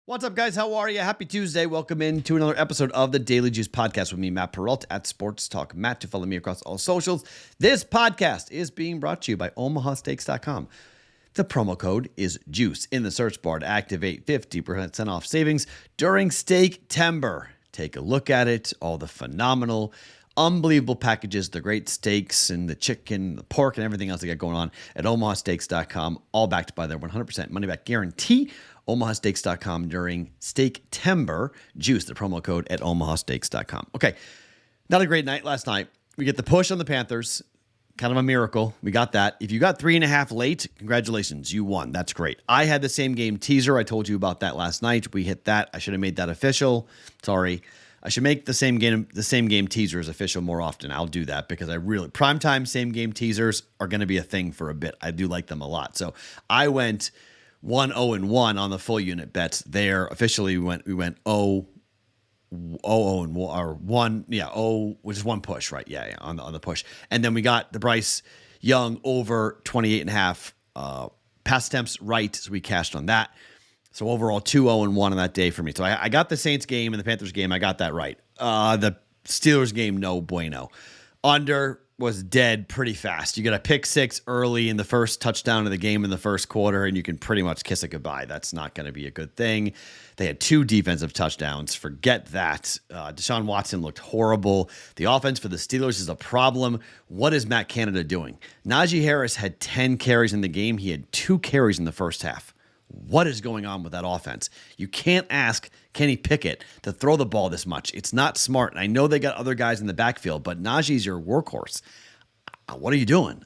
What's up, guys? How are you? Happy Tuesday. Welcome in to another episode of the Daily Juice Podcast with me, Matt Perrault, at Sports Talk Matt. To follow me across all socials. This podcast is being brought to you by OmahaSteaks.com. The promo code is JUICE in the search bar to activate 50% off savings during Steak-tember. Take a look at it. All the phenomenal, unbelievable packages, the great steaks and the chicken, the pork, and everything else they got going on at OmahaSteaks.com, all backed by their 100% money-back guarantee. OmahaSteaks.com during Steak-tember. Juice, the promo code at OmahaSteaks.com. Okay, not a great night last night. We get the push on the Panthers. Kind of a miracle. We got that. If you got 3.5 late, congratulations. You won. That's great. I had the same game teaser. I told you about that last night. We hit that. I should have made that official. Sorry. I should make the same game teasers official more often. I'll do that because primetime same game teasers are going to be a thing for a bit. I do like them a lot. So I went 1-0-1 on the full unit bets there. Officially, we went 0-1, or 1, which is one push, right? Yeah, on the push. And then we got the Bryce Young over 28.5 pass attempts right, so we cashed on that. So overall, 2-0-1 on that day for me. So I got the Saints game and the Panthers game. I got that right. The Steelers game, no bueno. Under was dead pretty fast. You got a pick six early in the first touchdown of the game in the first quarter, and you can pretty much kiss it goodbye. That's not going to be a good thing. They had 2 defensive touchdowns. Forget that. Deshaun Watson looked horrible. The offense for the Steelers is a problem. What is Matt Canada doing? Najee Harris had 10 carries in the game. He had 2 carries in the first half. What is going on with that offense? You can't ask Kenny Pickett to throw the ball this much. It's not smart. And I know they got other guys in the backfield, but Najee's your workhorse. What are you doing?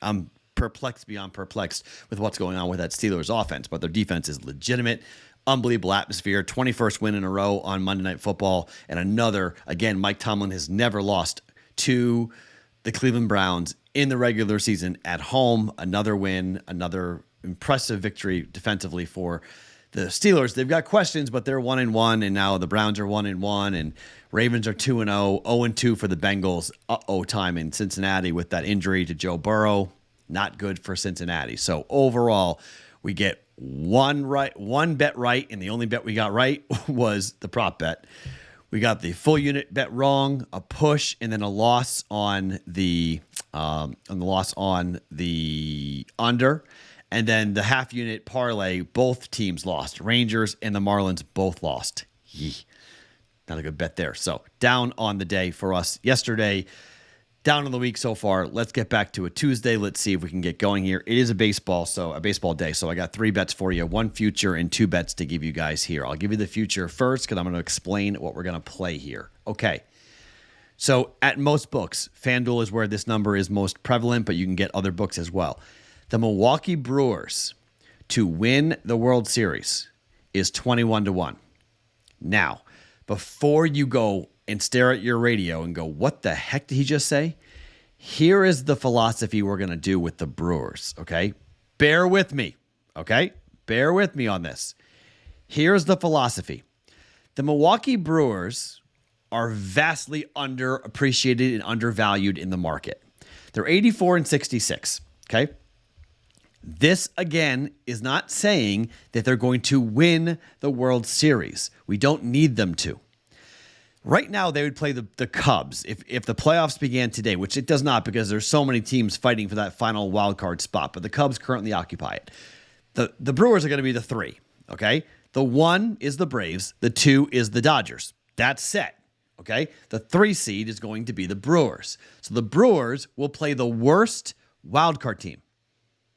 I'm perplexed beyond perplexed with what's going on with that Steelers offense, but their defense is legitimate. Unbelievable atmosphere. 21st win in a row on Monday Night Football. And another, again, Mike Tomlin has never lost to the Cleveland Browns in the regular season at home. Another win, another impressive victory defensively for the Steelers. They've got questions, but they're 1-1, and now the Browns are 1-1, and Ravens are 2-0, 0-2 for the Bengals. Time in Cincinnati with that injury to Joe Burrow. Not good for Cincinnati. So overall, we get one bet right, and the only bet we got right was the prop bet. We got the full unit bet wrong, a push, and then a loss on the under. And then the half unit parlay, both teams lost. Rangers and the Marlins both lost. Yee. Not a good bet there. So down on the day for us yesterday. Down on the week so far. Let's get back to a Tuesday. Let's see if we can get going here. It is a baseball day. So I got 3 bets for you, 1 future and 2 bets to give you guys here. I'll give you the future first because I'm going to explain what we're going to play here. Okay. So at most books, FanDuel is where this number is most prevalent, but you can get other books as well. The Milwaukee Brewers to win the World Series is 21-1. Now, before you go and stare at your radio and go, what the heck did he just say? Here is the philosophy we're going to do with the Brewers, okay? Bear with me, okay? Bear with me on this. Here's the philosophy. The Milwaukee Brewers are vastly underappreciated and undervalued in the market. They're 84-66, okay? This, again, is not saying that they're going to win the World Series. We don't need them to. Right now, they would play the Cubs if the playoffs began today, which it does not because there's so many teams fighting for that final wild card spot, but the Cubs currently occupy it. The Brewers are going to be the 3, okay? The 1 is the Braves. The 2 is the Dodgers. That's set, okay? The 3 seed is going to be the Brewers. So the Brewers will play the worst wild card team.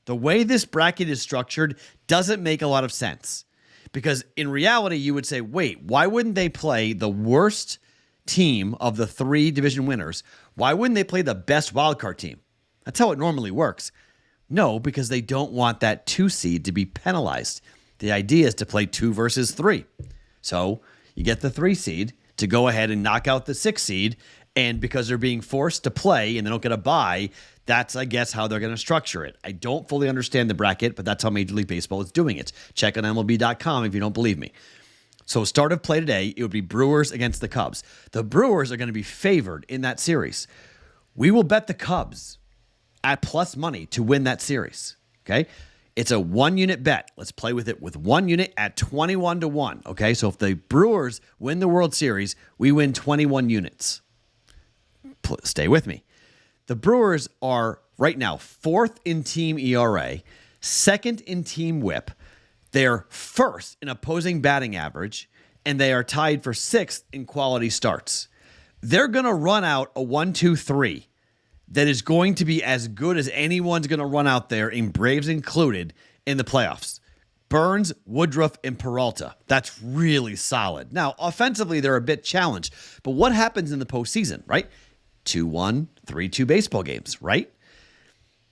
The way this bracket is structured doesn't make a lot of sense because in reality, you would say, wait, why wouldn't they play the worst team of the 3 division winners? Why wouldn't they play the best wildcard team? That's how it normally works. No, because they don't want that 2 seed to be penalized. The idea is to play 2 versus 3. So you get the 3 seed to go ahead and knock out the 6 seed. And because they're being forced to play and they don't get a bye, that's, I guess, how they're going to structure it. I don't fully understand the bracket, but that's how Major League Baseball is doing it. Check on MLB.com if you don't believe me. So start of play today, it would be Brewers against the Cubs. The Brewers are going to be favored in that series. We will bet the Cubs at plus money to win that series. Okay? It's a 1 unit bet. Let's play with it with 1 unit at 21-1. Okay, so if the Brewers win the World Series, we win 21 units. Stay with me. The Brewers are right now 4th in team ERA, 2nd in team WHIP. They're 1st in opposing batting average, and they are tied for 6th in quality starts. They're going to run out a 1-2-3 that is going to be as good as anyone's going to run out there, in Braves included, in the playoffs. Burns, Woodruff, and Peralta. That's really solid. Now, offensively, they're a bit challenged. But what happens in the postseason, right? 2-1, 3-2 baseball games, right?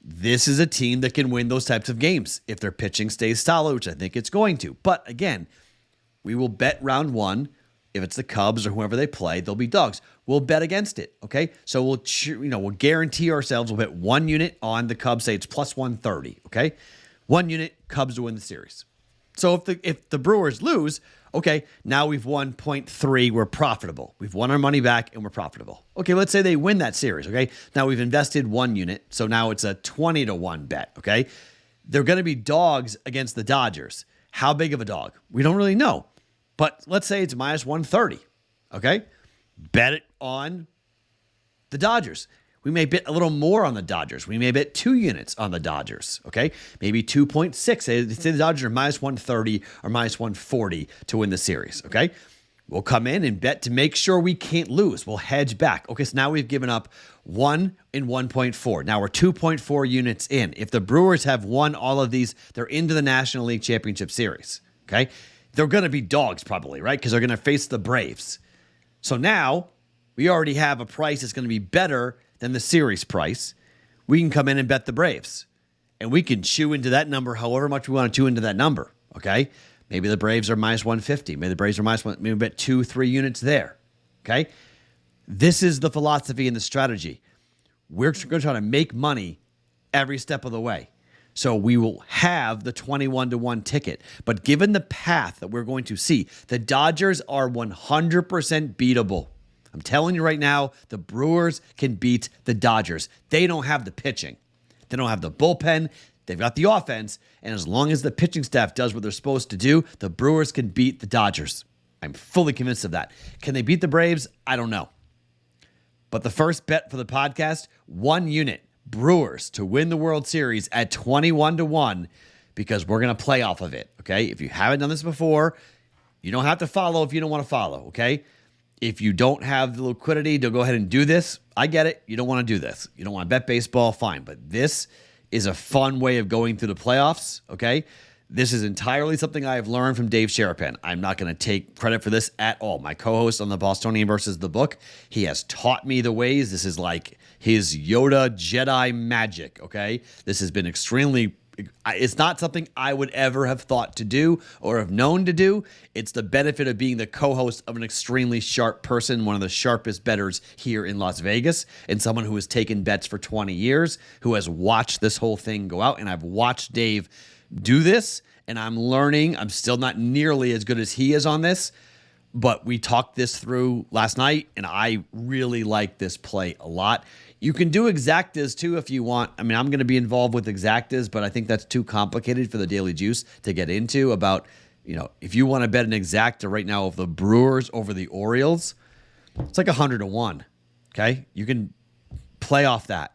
This is a team that can win those types of games if their pitching stays solid, which I think it's going to. But again, we will bet round 1. If it's the Cubs or whoever they play, they'll be dogs. We'll bet against it, okay? So we'll guarantee ourselves we'll bet 1 unit on the Cubs. Say it's plus 130, okay? 1 unit, Cubs to win the series. So if the Brewers lose, okay, now we've won 0.3. We're profitable. We've won our money back and we're profitable. Okay, let's say they win that series, okay? Now we've invested 1 unit, so now it's a 20-1 bet, okay? They're going to be dogs against the Dodgers. How big of a dog? We don't really know. But let's say it's minus 130, okay? Bet it on the Dodgers. We may bet a little more on the Dodgers. We may bet 2 units on the Dodgers, okay? Maybe 2.6. Say the Dodgers are minus 130 or minus 140 to win the series, okay? We'll come in and bet to make sure we can't lose. We'll hedge back. Okay, so now we've given up 1 and 1.4. Now we're 2.4 units in. If the Brewers have won all of these, they're into the National League Championship Series, okay? They're going to be dogs probably, right? Because they're going to face the Braves. So now we already have a price that's going to be better than the series price. We can come in and bet the Braves. And we can chew into that number however much we want to chew into that number, okay? Maybe the Braves are minus 150. Maybe the Braves are minus 1. Maybe we bet 2-3 units there, okay? This is the philosophy and the strategy. We're going to try to make money every step of the way. So we will have the 21-1 ticket. But given the path that we're going to see, the Dodgers are 100% beatable. I'm telling you right now, the Brewers can beat the Dodgers. They don't have the pitching. They don't have the bullpen. They've got the offense. And as long as the pitching staff does what they're supposed to do, the Brewers can beat the Dodgers. I'm fully convinced of that. Can they beat the Braves? I don't know. But the first bet for the podcast, 1 unit. Brewers to win the World Series at 21-1, because we're going to play off of it, okay? If you haven't done this before, you don't have to follow if you don't want to follow, okay? If you don't have the liquidity to go ahead and do this, I get it. You don't want to do this. You don't want to bet baseball, fine. But this is a fun way of going through the playoffs, okay? This is entirely something I have learned from Dave Sharapan. I'm not going to take credit for this at all. My co-host on the Bostonian versus the book, he has taught me the ways. This is like his Yoda Jedi magic, okay? This has been extremely... It's not something I would ever have thought to do or have known to do. It's the benefit of being the co-host of an extremely sharp person, one of the sharpest bettors here in Las Vegas, and someone who has taken bets for 20 years, who has watched this whole thing go out. And I've watched Dave do this, and I'm learning. I'm still not nearly as good as he is on this, but we talked this through last night, and I really like this play a lot. You can do exactas too if you want. I mean, I'm going to be involved with exactas, but I think that's too complicated for the Daily Juice to get into. About, if you want to bet an exacta right now of the Brewers over the Orioles, it's like 100-1. Okay, you can play off that.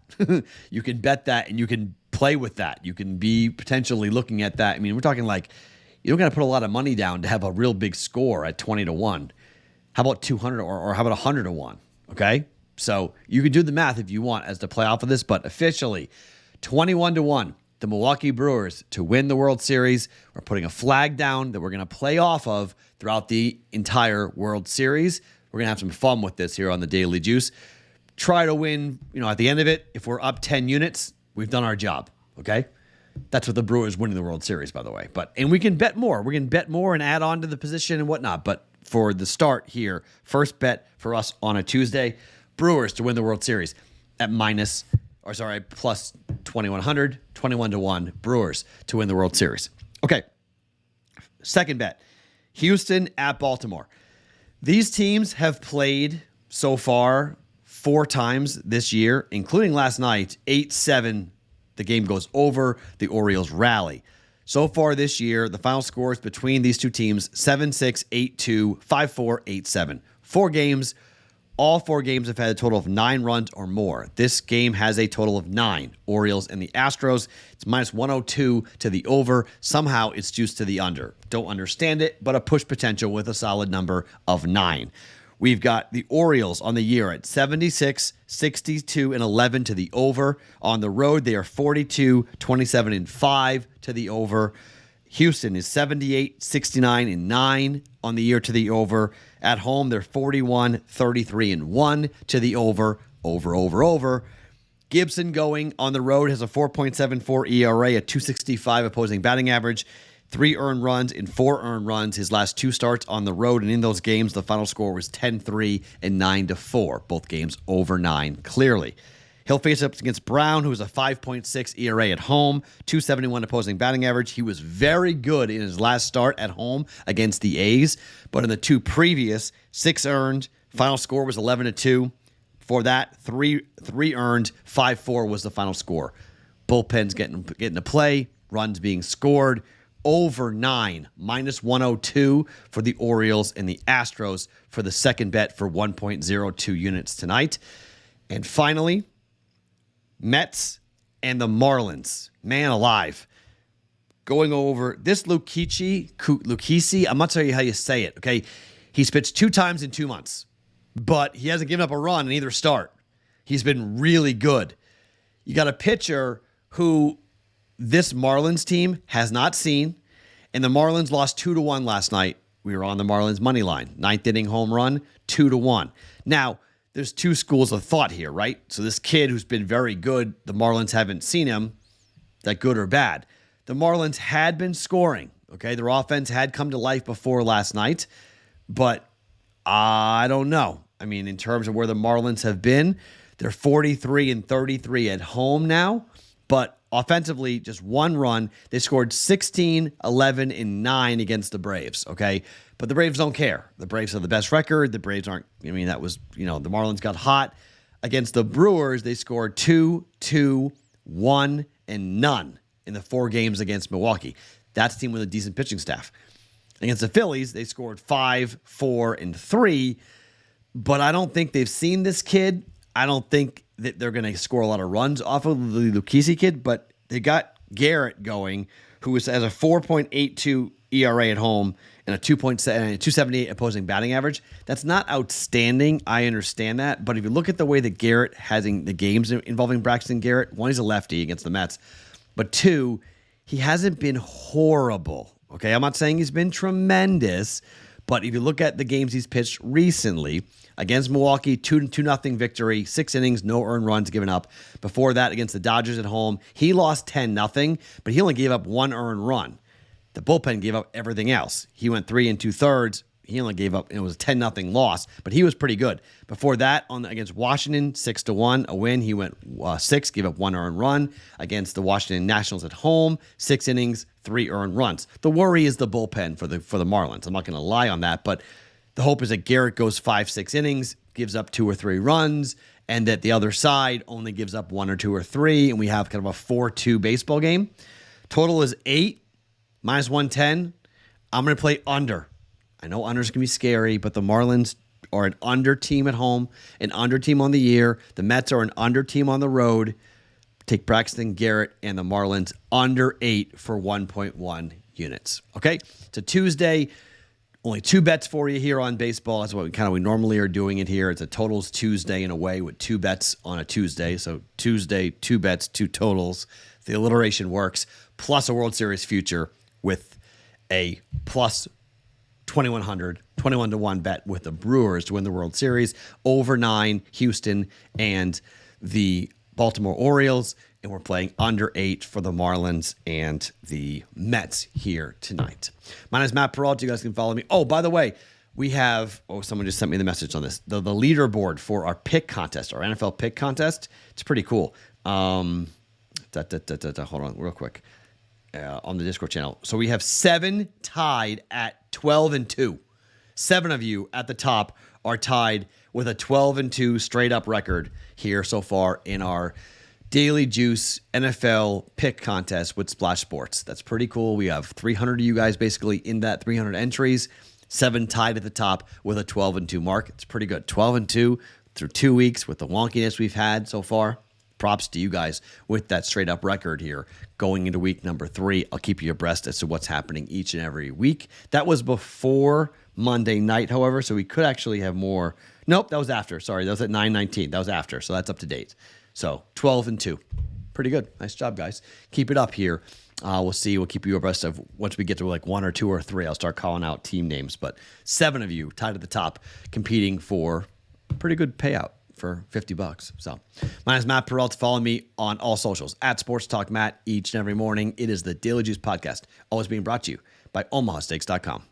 You can bet that, and you can play with that. You can be potentially looking at that. I mean, we're talking like you don't got to put a lot of money down to have a real big score at 20-1. How about 200 or how about 100-1? Okay. So you can do the math if you want as to play off of this, but officially 21-1, the Milwaukee Brewers to win the World Series. We're putting a flag down that we're going to play off of throughout the entire World Series. We're going to have some fun with this here on the Daily Juice. Try to win, at the end of it, if we're up 10 units, we've done our job, okay? That's what the Brewers winning the World Series, by the way. And we can bet more. We can bet more and add on to the position and whatnot. But for the start here, first bet for us on a Tuesday, Brewers to win the World Series at plus 2,100, 21-1, Brewers to win the World Series. Okay, second bet, Houston at Baltimore. These teams have played so far 4 times this year, including last night, 8-7. The game goes over, the Orioles rally. So far this year, the final scores between these two teams, 7-6, 8-2, 5-4, 8-7. 4 games. All 4 games have had a total of 9 runs or more. This game has a total of 9. Orioles and the Astros. It's minus 102 to the over. Somehow it's juiced to the under. Don't understand it, but a push potential with a solid number of 9. We've got the Orioles on the year at 76, 62, and 11 to the over. On the road, they are 42, 27, and 5 to the over. Houston is 78, 69, and 9 on the year to the over. At home, they're 41, 33, and 1 to the over. Over. Gibson going on the road has a 4.74 ERA, a 265 opposing batting average. 3 earned runs and 4 earned runs his last 2 starts on the road. And in those games, the final score was 10-3 and 9-4. Both games over 9, clearly. He'll face up against Brown, who has a 5.6 ERA at home, 271 opposing batting average. He was very good in his last start at home against the A's. But in the 2 previous, 6 earned, final score was 11-2. For that, 3 earned, 5-4 was the final score. Bullpen's getting to play, runs being scored. Over 9, minus 102 for the Orioles and the Astros for the second bet for 1.02 units tonight. And finally, Mets and the Marlins. Man alive. Going over this Lucchesi, I'm not telling you how you say it, okay? He's pitched 2 times in 2 months, but he hasn't given up a run in either start. He's been really good. You got a pitcher who this Marlins team has not seen, and the Marlins lost 2-1 last night. We were on the Marlins money line. 9th inning home run, 2-1. Now, there's 2 schools of thought here, right? So this kid who's been very good, the Marlins haven't seen him, that good or bad. The Marlins had been scoring, okay? Their offense had come to life before last night, but I don't know. I mean, in terms of where the Marlins have been, they're 43 and 33 at home now, but offensively, just 1 run. They scored 16, 11, and 9 against the Braves, okay? But the Braves don't care. The Braves have the best record. The Braves aren't, the Marlins got hot. Against the Brewers, they scored 2, 2, 1, and none in the 4 games against Milwaukee. That's a team with a decent pitching staff. Against the Phillies, they scored 5, 4, and 3, but I don't think they've seen this kid. I don't think that they're going to score a lot of runs off of the Lucchesi kid, but they got Garrett going, who has a 4.82 ERA at home and a 278 opposing batting average. That's not outstanding. I understand that. But if you look at the way that Garrett has in the games involving Braxton Garrett, 1, he's a lefty against the Mets, but 2, he hasn't been horrible. Okay, I'm not saying he's been tremendous, but if you look at the games he's pitched recently, against Milwaukee, 2-0 victory, 6 innings, no earned runs given up. Before that, against the Dodgers at home, he lost 10-0, but he only gave up 1 earned run. The bullpen gave up everything else. He went 3 2/3. He only gave up, it was a 10-0 loss, but he was pretty good. Before that, against Washington, 6-1, a win. He went 6, gave up 1 earned run. Against the Washington Nationals at home, 6 innings, 3 earned runs. The worry is the bullpen for the Marlins. I'm not going to lie on that, but the hope is that Garrett goes 5-6 innings, gives up 2 or 3 runs, and that the other side only gives up 1 or 2 or 3, and we have kind of a 4-2 baseball game. Total is 8, minus 110. I'm going to play under. I know unders can be scary, but the Marlins are an under team at home, an under team on the year. The Mets are an under team on the road. Take Braxton Garrett and the Marlins under 8 for 1.1 units. Okay, it's a Tuesday. Only 2 bets for you here on baseball. That's what we normally are doing it here. It's a totals Tuesday in a way with 2 bets on a Tuesday. So Tuesday, 2 bets, 2 totals. The alliteration works. Plus a World Series future with a plus 2,100, 21-1 bet with the Brewers to win the World Series. Over 9, Houston and the Baltimore Orioles. And we're playing under 8 for the Marlins and the Mets here tonight. My name is Matt Perrault. You guys can follow me. Oh, by the way, we have, someone just sent me the message on this. The leaderboard for our pick contest, our NFL pick contest. It's pretty cool. Hold on real quick. On the Discord channel. So we have 7 tied at 12-2. 7 of you at the top are tied with a 12-2 straight up record here so far in our Daily Juice NFL pick contest with Splash Sports. That's pretty cool. We have 300 of you guys basically in that 300 entries, 7 tied at the top with a 12-2 mark. It's pretty good. 12-2 through 2 weeks with the wonkiness we've had so far. Props to you guys with that straight up record here going into week number 3. I'll keep you abreast as to what's happening each and every week. That was before Monday night, however, so we could actually have more. Nope, that was after. Sorry, that was at 9:19. That was after, so that's up to date. So 12-2. Pretty good. Nice job, guys. Keep it up here. We'll see. We'll keep you abreast of once we get to like 1 or 2 or 3. I'll start calling out team names, but 7 of you tied at the top competing for a pretty good payout for $50. So my name is Matt Perrault. Follow me on all socials at Sports Talk Matt each and every morning. It is the Daily Juice Podcast, always being brought to you by OmahaSteaks.com.